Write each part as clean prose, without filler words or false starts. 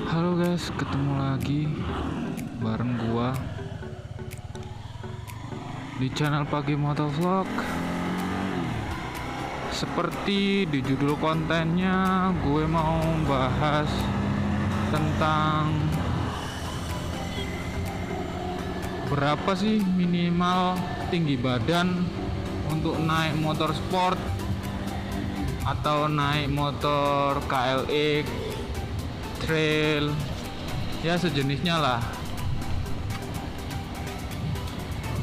Halo guys, ketemu lagi bareng gua di channel Pagi Motovlog. Seperti di judul kontennya, gue mau bahas tentang berapa sih minimal tinggi badan untuk naik motor sport atau naik motor KLX, trail, ya sejenisnya lah.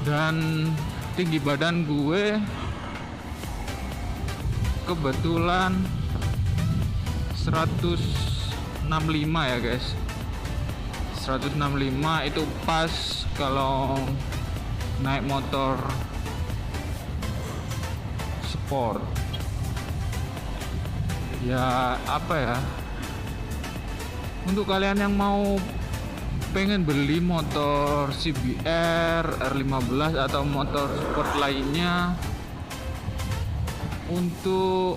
Dan tinggi badan gue kebetulan 165 ya guys. 165 itu pas kalau naik motor sport. Ya apa ya, untuk kalian yang mau pengen beli motor CBR, R15 atau motor sport lainnya, untuk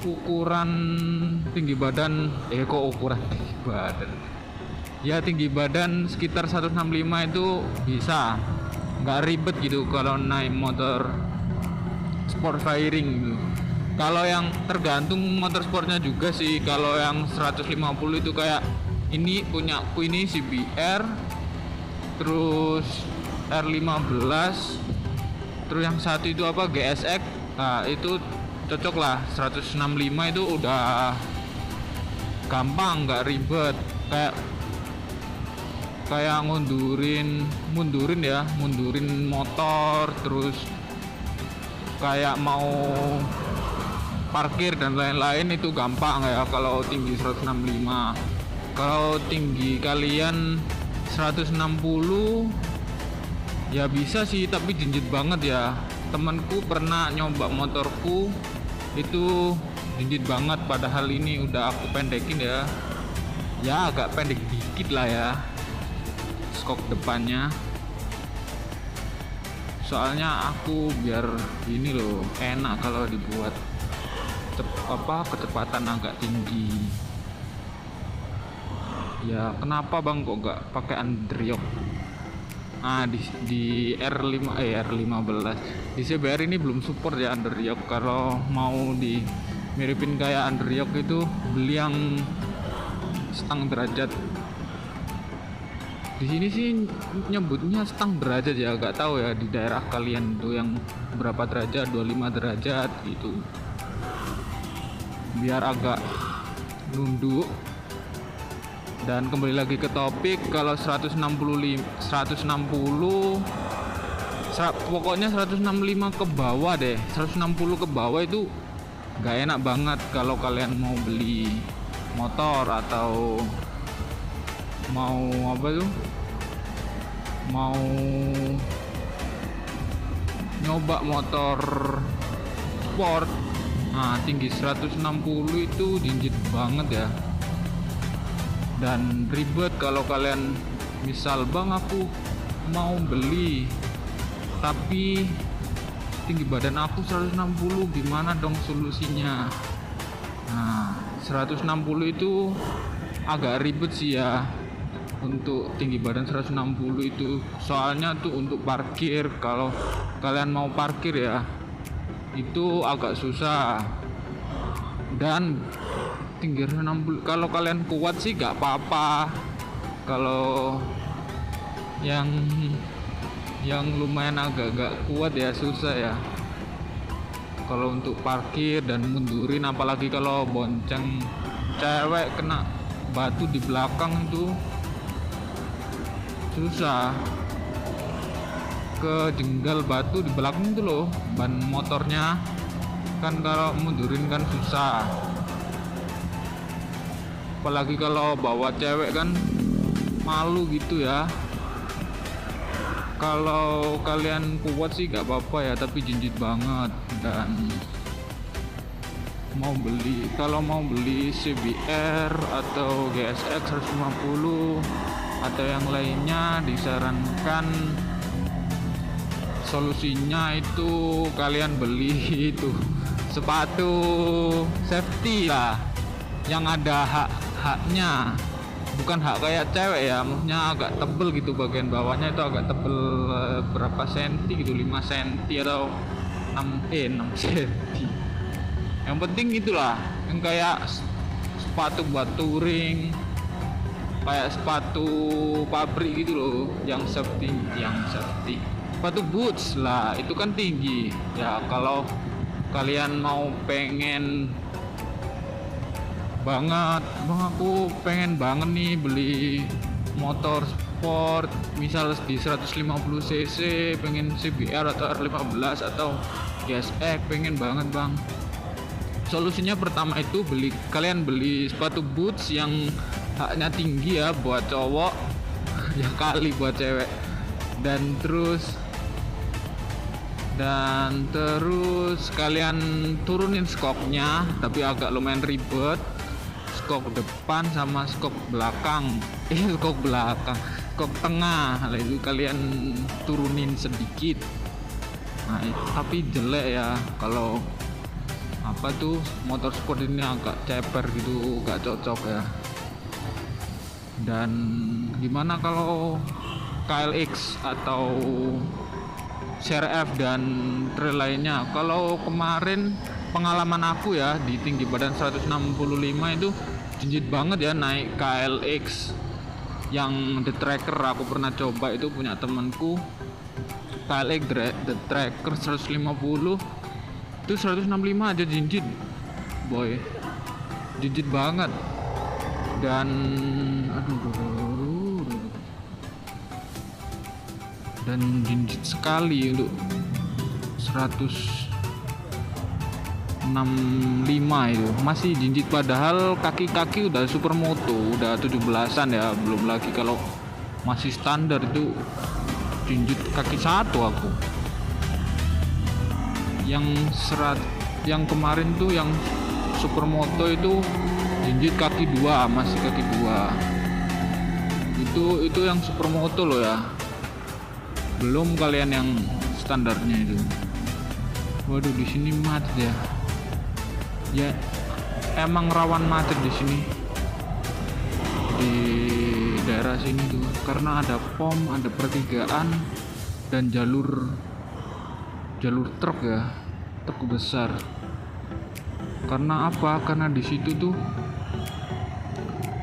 ukuran tinggi badan, ukuran tinggi badan, ya tinggi badan sekitar 165 itu bisa, nggak ribet gitu kalau naik motor sport firing gitu. Kalau yang tergantung motor sportnya juga sih. Kalau yang 150 itu kayak ini punyaku, ini CBR, terus R15, terus yang satu itu apa, GSX. Nah itu cocok lah. 165 itu udah gampang, nggak ribet, kayak mundurin motor, terus kayak mau parkir dan lain-lain itu gampang ya kalau tinggi 165. Kalau tinggi kalian 160 ya bisa sih, tapi jinjit banget ya. Temanku pernah nyoba motorku itu jinjit banget, padahal ini udah aku pendekin ya agak pendek dikit lah ya skok depannya. Soalnya aku biar ini loh, enak kalau dibuat kecepatan agak tinggi. Ya kenapa bang kok nggak pakai underyok? Nah di R15 di CBR ini belum support ya underyok. Kalau mau di miripin kayak underyok itu beli yang stang derajat. Di sini sih nyebutnya stang derajat ya, nggak tahu ya di daerah kalian tuh yang berapa derajat, 25 derajat gitu, biar agak nunduk. Dan kembali lagi ke topik, kalau 160 pokoknya 165 ke bawah deh, 160 ke bawah itu nggak enak banget kalau kalian mau beli motor atau mau mau nyoba motor sport. Nah tinggi 160 itu jinjit banget ya, dan ribet kalau kalian misal bang aku mau beli tapi tinggi badan aku 160, gimana dong solusinya? Nah 160 itu agak ribet sih ya untuk tinggi badan 160 itu, soalnya tuh untuk parkir, kalau kalian mau parkir ya itu agak susah. Dan tinggi 160 kalau kalian kuat sih gak apa-apa. Kalau yang lumayan agak kuat ya susah ya kalau untuk parkir dan mundurin, apalagi kalau bonceng cewek kena batu di belakang itu susah. Kejenggal batu di belakang itu loh ban motornya kan, kalau mundurin kan susah, apalagi kalau bawa cewek kan malu gitu ya. Kalau kalian kuat sih gak apa-apa ya, tapi jinjit banget. Dan kalau mau beli CBR atau GSX 150 atau yang lainnya, disarankan solusinya itu kalian beli itu sepatu safety lah, yang ada haknya, bukan hak kayak cewek ya, maksudnya agak tebel gitu, bagian bawahnya itu agak tebel, berapa senti gitu, 5 senti atau 6 senti. Yang penting itulah, yang kayak sepatu buat touring, kayak sepatu pabrik gitu loh, yang safety, sepatu boots lah, itu kan tinggi ya. Kalau kalian mau pengen banget, bang aku pengen banget nih beli motor sport misal di 150 cc, pengen CBR atau R15 atau GSX, pengen banget bang. Solusinya pertama itu kalian beli sepatu boots yang haknya tinggi ya buat cowok ya kali buat cewek, dan terus kalian turunin skoknya, tapi agak lumayan ribet, skok depan sama skok belakang skok tengah lah itu kalian turunin sedikit. Nah tapi jelek ya, kalau apa tuh motor sport ini agak ceper gitu, gak cocok ya. Dan gimana kalau KLX atau CRF dan trail lainnya? Kalau kemarin pengalaman aku ya di tinggi badan 165 itu jinjit banget ya naik KLX yang The Tracker. Aku pernah coba, itu punya temanku, KLX The Tracker 150 itu 165 aja jinjit boy, jinjit banget. Dan dan jinjit sekali untuk 165 itu masih jinjit, padahal kaki-kaki udah supermoto, udah 17-an ya, belum lagi kalau masih standar itu jinjit kaki 1 aku. Yang kemarin tuh yang supermoto itu jinjit kaki 2, masih kaki 2. Itu yang supermoto loh ya, belum kalian yang standarnya itu. Waduh, di sini macet ya emang rawan macet di sini, di daerah sini tuh, karena ada pom, ada pertigaan, dan jalur truk ya, truk besar. Karena apa? Karena di situ tuh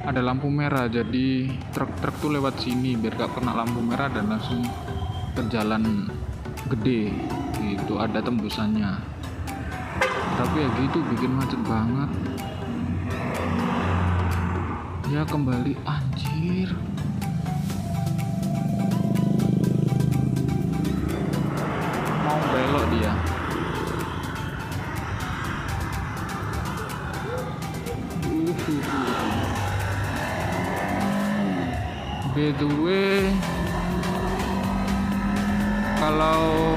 ada lampu merah, jadi truk tuh lewat sini biar gak kena lampu merah dan langsung ke jalan gede gitu, ada tembusannya. Tapi ya gitu, bikin macet banget ya. Kembali, anjir, mau belok dia. By the way, kalau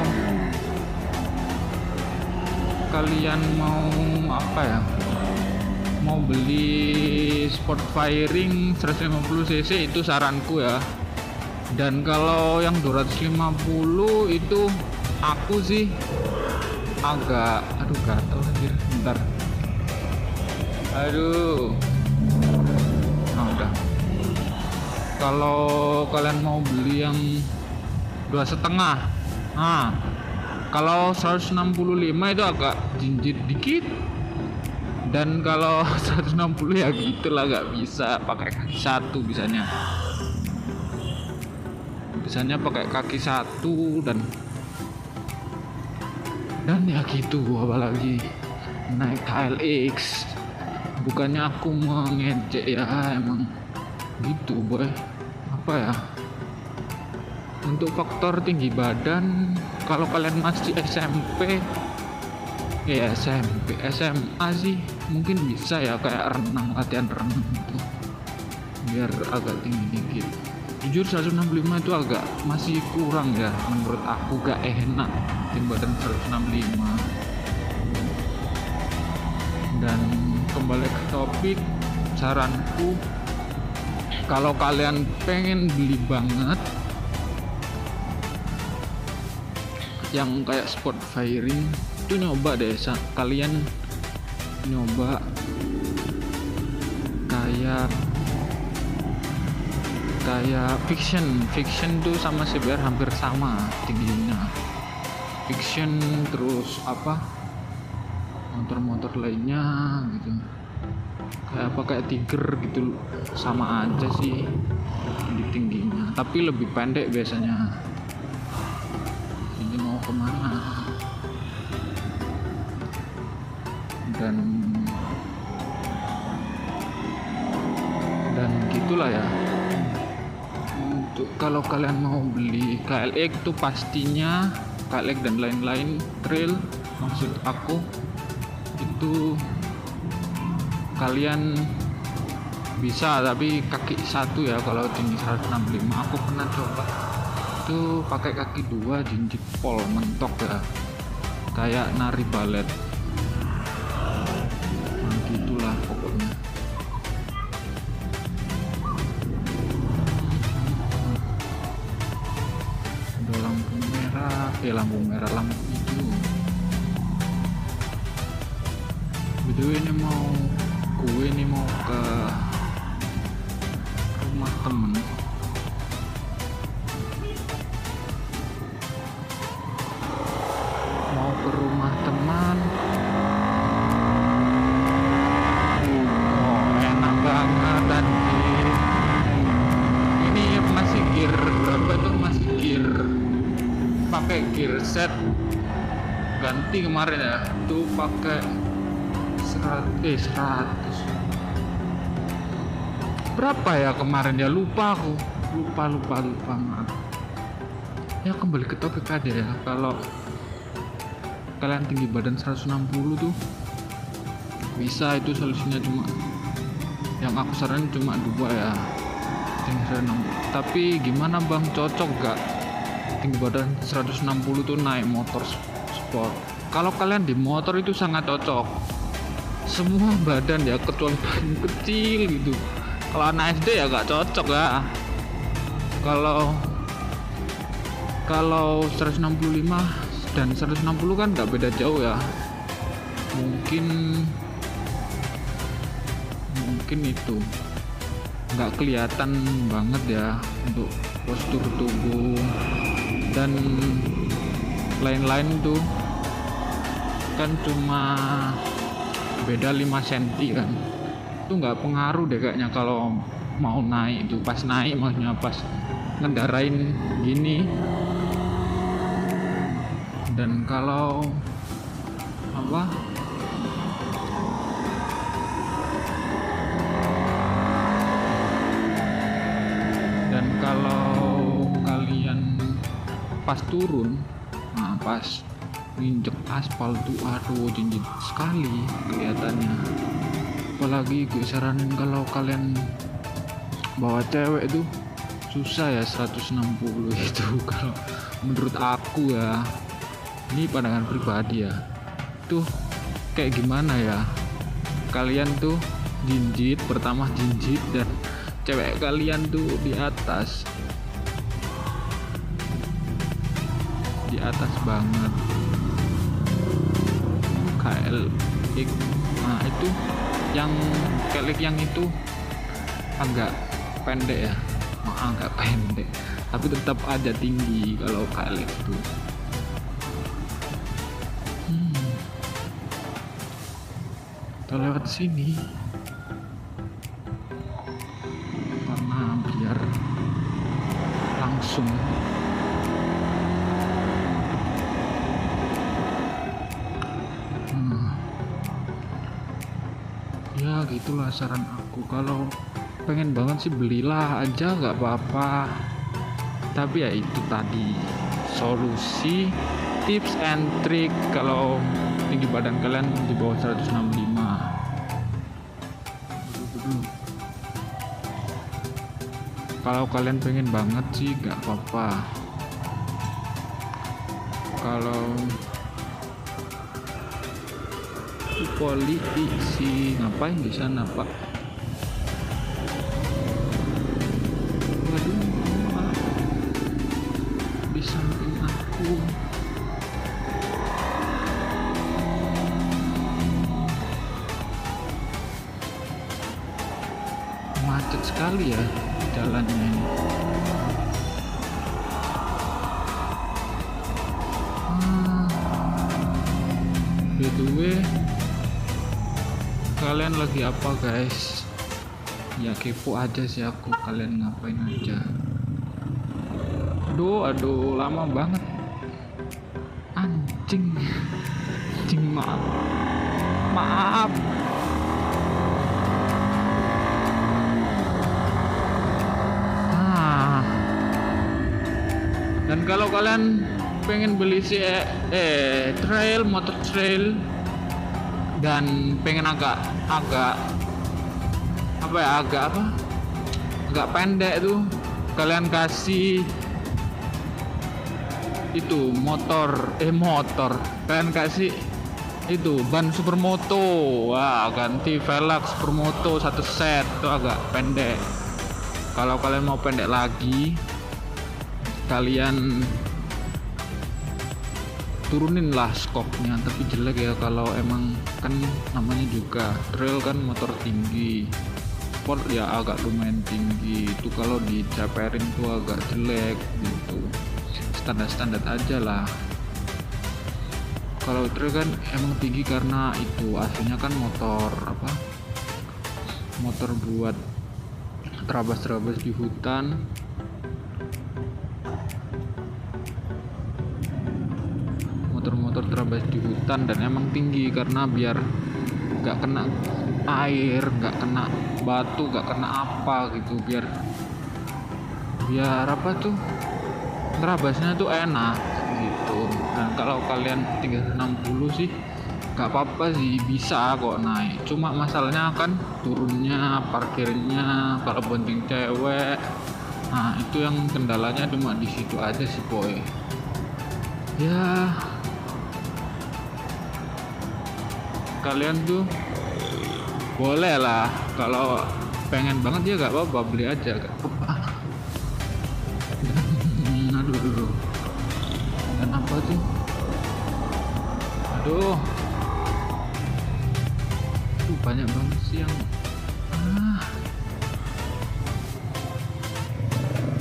kalian mau mau beli sport firing 150 cc itu saranku ya. Dan kalau yang 250 itu aku sih agak gatel anjir, bentar. Nah udah. Kalau kalian mau beli yang 2,5, kalau 165 itu agak jinjit dikit. Dan kalau 160 ya gitulah, gak bisa pakai kaki 1 bisanya pakai kaki 1 dan ya gitu. Apalagi naik KLX, bukannya aku mengejek ya, emang gitu boy. Apa ya, untuk faktor tinggi badan, kalau kalian masih SMP, SMA sih mungkin bisa ya, kayak latihan renang gitu, biar agak tinggi dikit. Jujur 165 itu agak masih kurang ya, menurut aku gak enak tinggi badan 165. Dan kembali ke topik, saranku kalau kalian pengen beli banget yang kayak sport firing itu, nyoba deh kalian nyoba kayak kayak fiction tuh sama CBR hampir sama tingginya. Fiction terus apa motor-motor lainnya gitu kayak Tiger gitu sama aja sih tingginya, tapi lebih pendek biasanya. Ini mau kemana? Dan gitulah ya. Untuk kalau kalian mau beli KLX tuh pastinya KLX dan lain-lain trail, maksud aku itu kalian bisa, tapi kaki satu ya. Kalau tinggi 165 aku pernah coba itu pakai kaki dua jinjit pol mentok ya, kayak nari balet. Nah, gitulah pokoknya. Ada lampu merah, lampu hijau. Btw ini mau ke rumah temen. Oh, enak banget anjir. Ini masih gear berapa tuh? Masih gear pakai gear set ganti kemarin ya. Tuh pakai 100 berapa ya kemarin ya, lupa aku, lupa maaf ya. Kembali ke topik aja ya. Kalau kalian tinggi badan 160 tuh bisa, itu solusinya. Cuma yang aku saranin cuma dua ya, tinggi 160. Tapi gimana bang, cocok gak tinggi badan 160 tuh naik motor sport? Kalau kalian di motor itu sangat cocok semua badan ya, kecuali badan kecil gitu. Kalau anak SD ya gak cocok ya. Kalau 165 dan 160 kan gak beda jauh ya. Mungkin itu nggak kelihatan banget ya untuk postur tubuh dan lain-lain tuh kan, cuma beda 5 cm kan. Itu nggak pengaruh deh kayaknya kalau mau naik itu. Pas naik maksudnya pas ngendarain gini. Dan kalau kalian pas turun, nah pas nginjek aspal tuh aduh jinjit sekali kelihatannya. Apalagi gue saranin kalau kalian bawa cewek tuh susah ya 160 itu. Kalau menurut aku ya, ini pandangan pribadi ya, tuh kayak gimana ya, kalian tuh jinjit, pertama jinjit dan cewek kalian tuh di atas banget. KLX, nah itu yang KLX yang itu agak pendek ya, agak pendek tapi tetap aja tinggi kalau KLX itu. Kita lewat sini karena biar langsung. Ya gitulah saran aku. Kalau pengen banget sih belilah aja, nggak apa-apa. Tapi ya itu tadi solusi, tips and trick kalau tinggi badan kalian di bawah 165. Kalau kalian pengen banget sih nggak apa-apa. Kalau politisi ngapain di sana pak? Waduh, di samping aku. macet sekali ya jalannya ini. By the way, kalian lagi apa guys? Ya kepo aja sih aku, kalian ngapain aja. Aduh, lama banget. Anjing, maaf. Dan kalau kalian pengen beli motor trail dan pengen agak pendek tuh, kalian kasih itu motor kalian kasih itu ban supermoto. Wah, ganti velg supermoto satu set itu agak pendek. Kalau kalian mau pendek lagi, kalian turunin lah skopnya, tapi jelek ya kalau emang kan namanya juga trail kan, motor tinggi, sport ya agak lumayan tinggi. Itu kalau dicaperin tuh agak jelek gitu, standar aja lah. Kalau trail kan emang tinggi karena itu aslinya kan motor buat terabas di hutan. Motor terabas di hutan dan emang tinggi karena biar nggak kena air, nggak kena batu, nggak kena apa gitu, biar terabasnya tuh enak gitu. Dan kalau kalian 360 sih nggak apa-apa sih, bisa kok naik. Cuma masalahnya kan turunnya, parkirnya, kalau bonting cewek, nah itu yang kendalanya cuma di situ aja sih boy. Ya kalian tuh boleh lah kalau pengen banget ya gak apa-apa, beli aja gak apa-apa. Aduh, dan apa tuh, banyak banget sih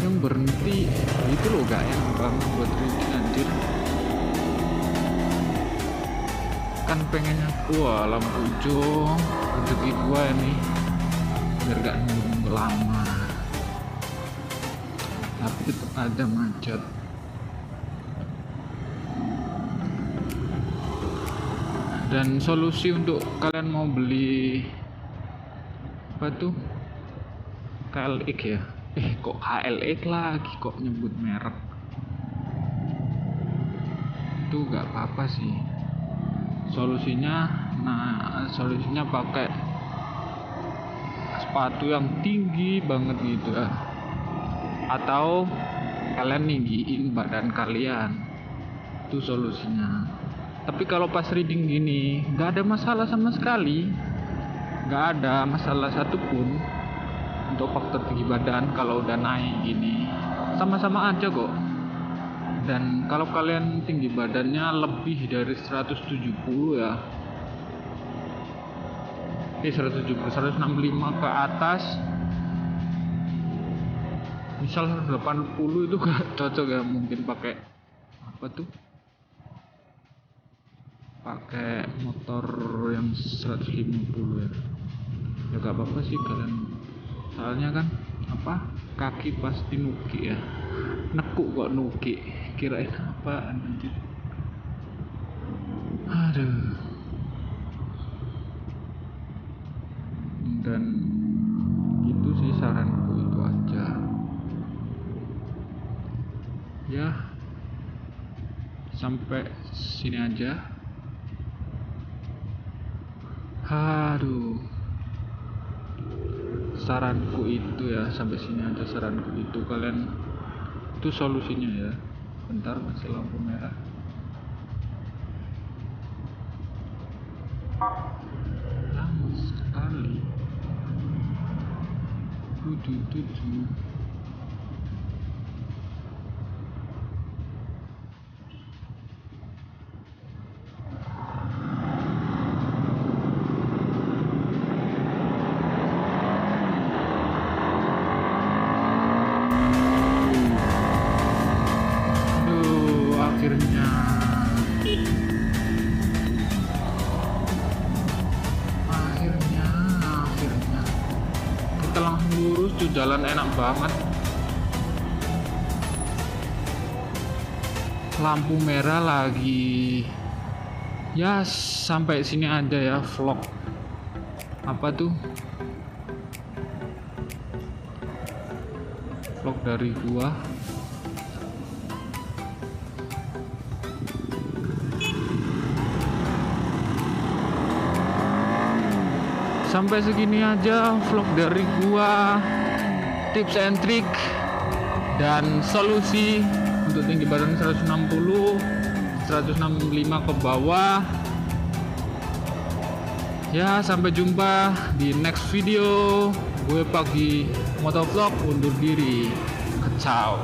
yang berhenti itu loh, gak enak banget buat reading anjir. Kan pengennya lampu hijau rezeki gua ini biar gak nunggu lama, tapi tetap aja macet. Dan solusi untuk kalian mau beli KLX ya, kok KLX lagi, kok nyebut merek, itu gak apa-apa sih. Solusinya pakai sepatu yang tinggi banget gitu ya, atau kalian ninggiin badan kalian, itu solusinya. Tapi kalau pas reading gini nggak ada masalah sama sekali, nggak ada masalah satupun untuk faktor tinggi badan. Kalau udah naik gini sama-sama aja kok. Dan kalau kalian tinggi badannya lebih dari 170 ya, 165 ke atas, misal 180 itu gak cocok ya, mungkin pakai pakai motor yang 150 ya gak apa-apa sih kalian, soalnya kan kaki pasti nuki ya, nekuk kok nuki, kirain apaan anjir. Aduh. Dan itu sih saranku, itu aja ya, sampai sini aja. Aduh, saranku itu ya, sampai sini aja saranku itu. Kalian itu solusinya ya. Bentar, masih lampu merah. Lama sekali. Tuh. kita langsung lurus tuh, jalan enak banget. Lampu merah lagi. Ya sampai sini aja ya vlog apa tuh, vlog dari gua. Sampai segini aja vlog dari gua, tips and trick dan solusi untuk tinggi badan 160 165 ke bawah. Ya sampai jumpa di next video. Gue Pagi Motovlog undur diri. Ciao.